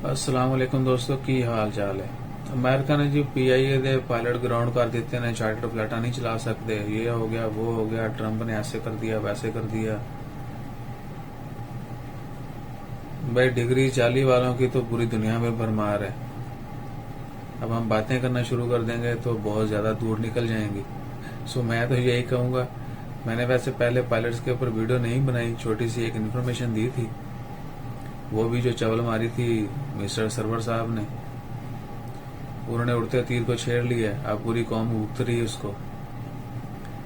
अस्सलाम वालेकुम दोस्तों, की हाल चाल है। अमेरिका ने जी PIA दे पायलट ग्राउंड कर दिते ने, चार्टर फ्लाइट नहीं चला सकते, ये हो गया वो हो गया, ट्रंप ने ऐसे कर दिया वैसे कर दिया। भाई डिग्री चाली वालों की तो पूरी दुनिया में भरमार है। अब हम बातें करना शुरू कर देंगे तो बहुत ज्यादा दूर निकल जाएंगी। सो मैं तो यही कहूंगा, मैंने वैसे पहले पायलट्स के ऊपर वीडियो नहीं बनाई, छोटी सी एक इन्फॉर्मेशन दी थी, वो भी जो चवल मारी थी मिस्टर सरवर साहब ने, उन्होंने उड़ते तीर को छेड़ लिया। अब पूरी कौम भुगत रही है उसको।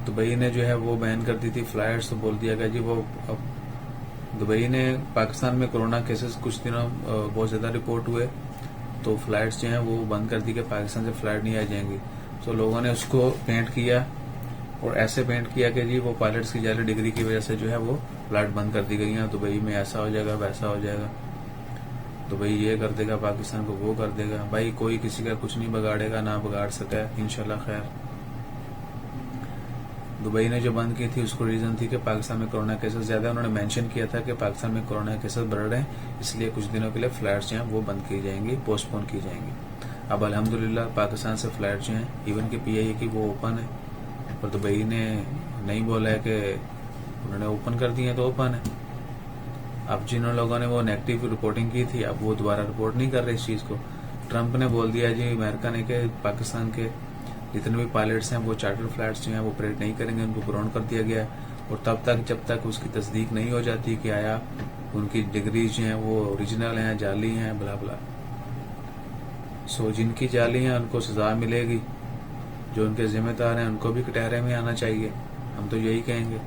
दुबई ने जो है वो बैन कर दी थी फ्लाइट्स, तो बोल दिया गया जी वो अब दुबई ने पाकिस्तान में कोरोना केसेस कुछ दिनों बहुत ज्यादा रिपोर्ट हुए, तो फ्लाइट्स जो हैं वो बंद कर दी कि पाकिस्तान से फ्लाइट नहीं आ जाएंगी। तो लोगों ने उसको पेंट किया और ऐसे पेंट किया कि जी वो पायलट्स की जाली डिग्री की वजह से जो है वो फ्लाइट बंद कर दी गई है, दुबई में ऐसा हो जाएगा वैसा हो जाएगा, दुबई ये कर देगा, पाकिस्तान को वो कर देगा। भाई कोई किसी का कुछ नहीं बिगाड़ेगा, ना बिगाड़ सका है इंशाल्लाह खैर। दुबई ने जो बंद की थी उसको रीजन थी कि पाकिस्तान में कोरोना केसेस ज्यादा, उन्होंने मेंशन किया था कि पाकिस्तान में कोरोना केसेस बढ़ रहे हैं, इसलिए कुछ दिनों के लिए फ्लाइट्स जो हैं वो बंद की जाएंगी, पोस्टपोन की जाएंगी। अब अल्हम्दुलिल्लाह पाकिस्तान से फ्लाइट जो हैं इवन की PIA की वो ओपन है, और दुबई ने नहीं बोला है कि उन्होंने ओपन कर दी है तो ओपन है। अब जिन लोगों ने वो नेगेटिव रिपोर्टिंग की थी अब वो दोबारा रिपोर्ट नहीं कर रहे इस चीज को। ट्रंप ने बोल दिया जी अमेरिका ने कि पाकिस्तान के जितने भी पायलट्स हैं वो चार्टर फ्लाइट्स जो हैं वो ऑपरेट नहीं करेंगे, उनको ग्राउंड कर दिया गया। और तब तक जब तक उसकी तस्दीक नहीं हो जाती कि आया उनकी डिग्रीज जो हैं वो ओरिजिनल हैं जाली हैं बला बला। सो जिनकी जाली हैं उनको सजा मिलेगी, जो उनके जिम्मेदार हैं उनको भी कटहरे में आना चाहिए, हम तो यही कहेंगे।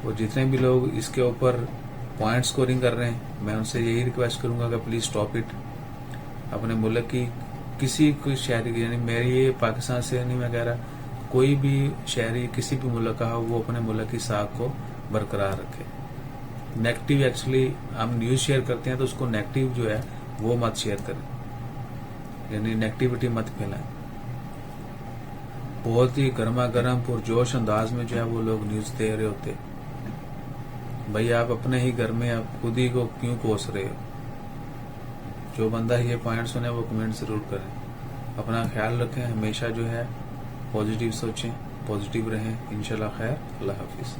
और जितने भी लोग इसके ऊपर पॉइंट स्कोरिंग कर रहे हैं मैं उनसे यही रिक्वेस्ट करूंगा कि प्लीज स्टॉप इट। अपने मुल्क की किसी कोई शहरी की, यानी मेरी ये पाकिस्तान से नहीं मैं कह रहा, कोई भी शहरी किसी भी मुल्क का हो वो अपने मुल्क की साख को बरकरार रखे। नेगेटिव एक्चुअली हम न्यूज शेयर करते हैं तो उसको नेगेटिव जो है वो मत शेयर करें, यानी नेगेटिविटी मत फैलाएं। बहुत ही गर्मा गर्म पुरजोश अंदाज में जो है वो लोग न्यूज दे रहे होते। भाई आप अपने ही घर में आप खुद ही को क्यों कोस रहे हो? जो बंदा ये पॉइंट सुने वो कमेंट जरूर करें। अपना ख्याल रखें, हमेशा जो है पॉजिटिव सोचें, पॉजिटिव रहें। इंशाल्लाह खैर। अल्लाह हाफिज।